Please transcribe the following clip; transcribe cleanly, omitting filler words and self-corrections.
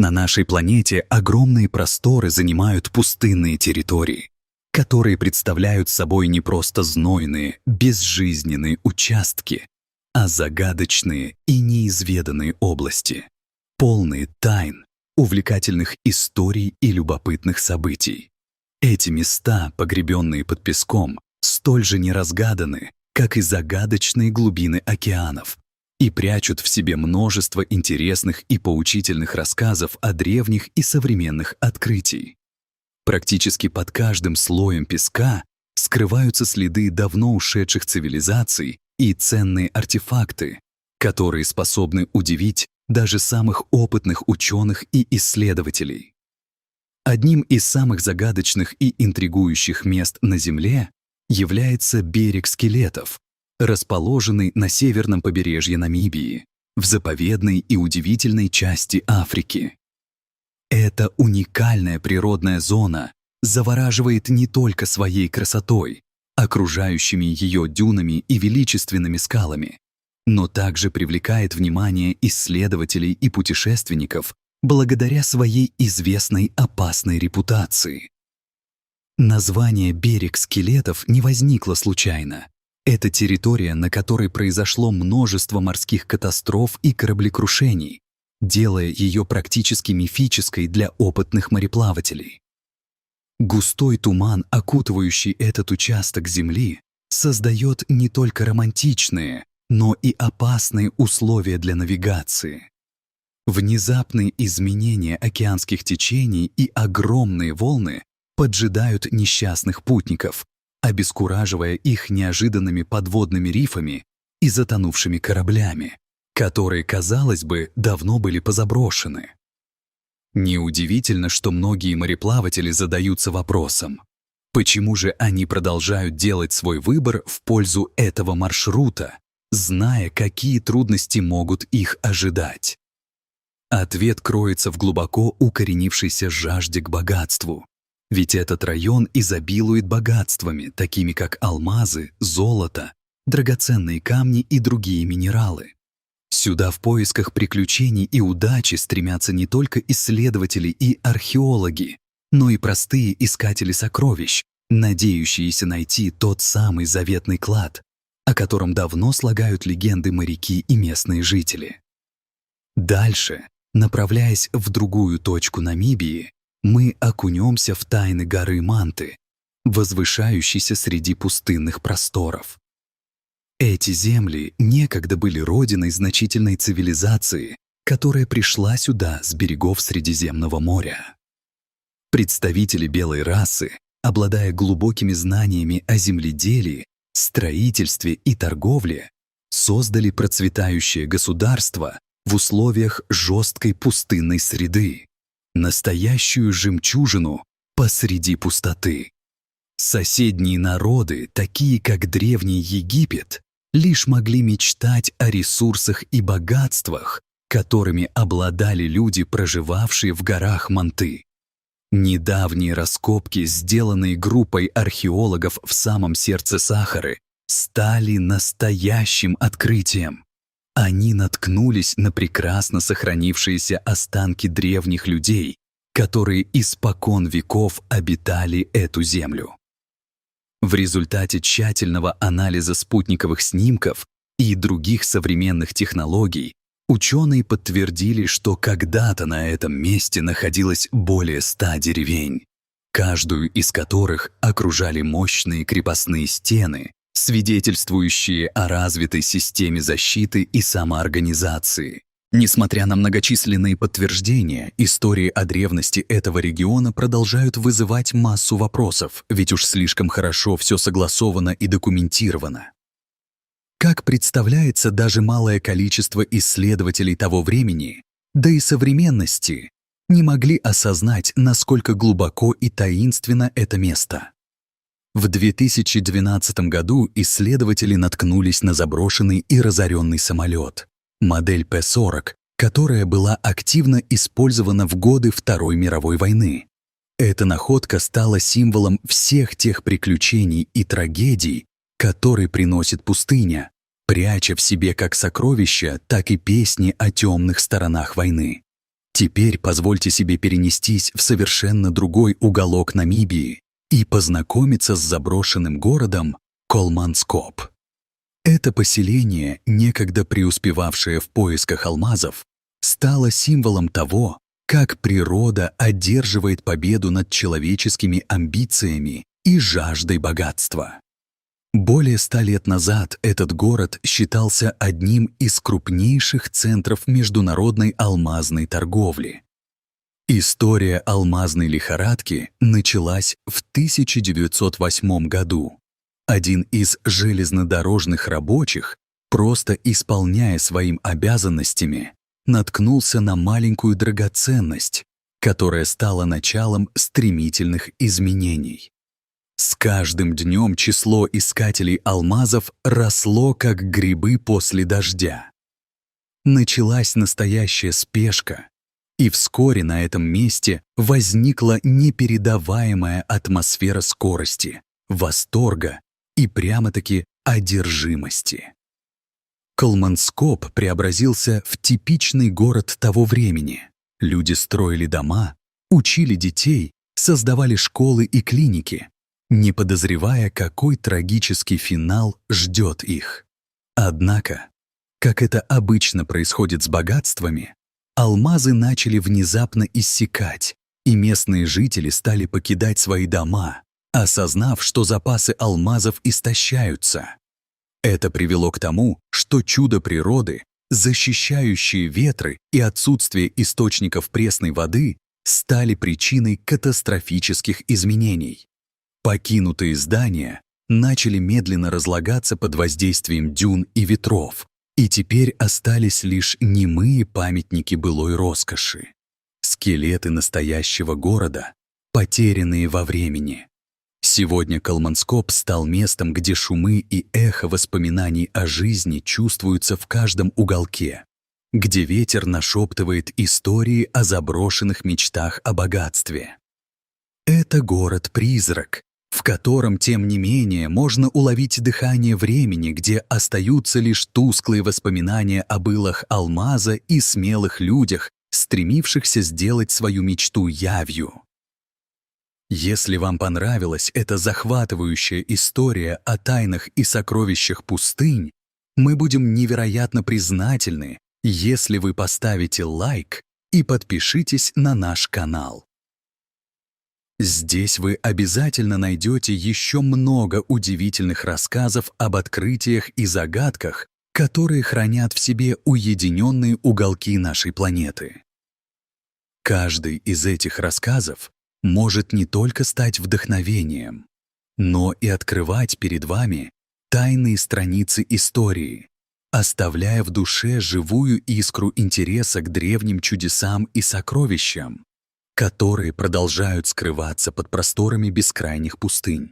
На нашей планете огромные просторы занимают пустынные территории, которые представляют собой не просто знойные, безжизненные участки, а загадочные и неизведанные области, полные тайн, увлекательных историй и любопытных событий. Эти места, погребенные под песком, столь же неразгаданы, как и загадочные глубины океанов, и прячут в себе множество интересных и поучительных рассказов о древних и современных открытий. Практически под каждым слоем песка скрываются следы давно ушедших цивилизаций и ценные артефакты, которые способны удивить даже самых опытных ученых и исследователей. Одним из самых загадочных и интригующих мест на Земле является берег скелетов, расположенный на северном побережье Намибии, в заповедной и удивительной части Африки. Эта уникальная природная зона завораживает не только своей красотой, окружающими ее дюнами и величественными скалами, но также привлекает внимание исследователей и путешественников благодаря своей известной опасной репутации. Название «Берег скелетов» не возникло случайно. Это территория, на которой произошло множество морских катастроф и кораблекрушений, делая ее практически мифической для опытных мореплавателей. Густой туман, окутывающий этот участок земли, создает не только романтичные, но и опасные условия для навигации. Внезапные изменения океанских течений и огромные волны поджидают несчастных путников, обескураживая их неожиданными подводными рифами и затонувшими кораблями, которые, казалось бы, давно были позаброшены. Неудивительно, что многие мореплаватели задаются вопросом, почему же они продолжают делать свой выбор в пользу этого маршрута, зная, какие трудности могут их ожидать. Ответ кроется в глубоко укоренившейся жажде к богатству. Ведь этот район изобилует богатствами, такими как алмазы, золото, драгоценные камни и другие минералы. Сюда в поисках приключений и удачи стремятся не только исследователи и археологи, но и простые искатели сокровищ, надеющиеся найти тот самый заветный клад, о котором давно слагают легенды моряки и местные жители. Дальше, направляясь в другую точку Намибии, мы окунемся в тайны горы Манты, возвышающейся среди пустынных просторов. Эти земли некогда были родиной значительной цивилизации, которая пришла сюда с берегов Средиземного моря. Представители белой расы, обладая глубокими знаниями о земледелии, строительстве и торговле, создали процветающее государство в условиях жесткой пустынной среды, настоящую жемчужину посреди пустоты. Соседние народы, такие как Древний Египет, лишь могли мечтать о ресурсах и богатствах, которыми обладали люди, проживавшие в горах Манты. Недавние раскопки, сделанные группой археологов в самом сердце Сахары, стали настоящим открытием. Они наткнулись на прекрасно сохранившиеся останки древних людей, которые испокон веков обитали эту землю. В результате тщательного анализа спутниковых снимков и других современных технологий ученые подтвердили, что когда-то на этом месте находилось более 100 деревень, каждую из которых окружали мощные крепостные стены, свидетельствующие о развитой системе защиты и самоорганизации. Несмотря на многочисленные подтверждения, истории о древности этого региона продолжают вызывать массу вопросов, ведь уж слишком хорошо все согласовано и документировано. Как представляется, даже малое количество исследователей того времени, да и современности, не могли осознать, насколько глубоко и таинственно это место. В 2012 году исследователи наткнулись на заброшенный и разоренный самолет, модель П-40, которая была активно использована в годы Второй мировой войны. Эта находка стала символом всех тех приключений и трагедий, которые приносит пустыня, пряча в себе как сокровища, так и песни о темных сторонах войны. Теперь позвольте себе перенестись в совершенно другой уголок Намибии и познакомиться с заброшенным городом Колманскоп. Это поселение, некогда преуспевавшее в поисках алмазов, стало символом того, как природа одерживает победу над человеческими амбициями и жаждой богатства. Более 100 лет назад этот город считался одним из крупнейших центров международной алмазной торговли. История алмазной лихорадки началась в 1908 году. Один из железнодорожных рабочих, просто исполняя своим обязанностями, наткнулся на маленькую драгоценность, которая стала началом стремительных изменений. С каждым днем число искателей алмазов росло, как грибы после дождя. Началась настоящая спешка, и вскоре на этом месте возникла непередаваемая атмосфера скорости, восторга и прямо-таки одержимости. Колманскоп преобразился в типичный город того времени. Люди строили дома, учили детей, создавали школы и клиники, не подозревая, какой трагический финал ждет их. Однако, как это обычно происходит с богатствами, алмазы начали внезапно иссякать, и местные жители стали покидать свои дома, осознав, что запасы алмазов истощаются. Это привело к тому, что чудо природы, защищающие ветры и отсутствие источников пресной воды, стали причиной катастрофических изменений. Покинутые здания начали медленно разлагаться под воздействием дюн и ветров, и теперь остались лишь немые памятники былой роскоши, скелеты настоящего города, потерянные во времени. Сегодня Колманскоп стал местом, где шумы и эхо воспоминаний о жизни чувствуются в каждом уголке, где ветер нашептывает истории о заброшенных мечтах о богатстве. Это город-призрак, в котором, тем не менее, можно уловить дыхание времени, где остаются лишь тусклые воспоминания о былах алмаза и смелых людях, стремившихся сделать свою мечту явью. Если вам понравилась эта захватывающая история о тайнах и сокровищах пустынь, мы будем невероятно признательны, если вы поставите лайк и подпишитесь на наш канал. Здесь вы обязательно найдете еще много удивительных рассказов об открытиях и загадках, которые хранят в себе уединенные уголки нашей планеты. Каждый из этих рассказов может не только стать вдохновением, но и открывать перед вами тайные страницы истории, оставляя в душе живую искру интереса к древним чудесам и сокровищам, которые продолжают скрываться под просторами бескрайних пустынь.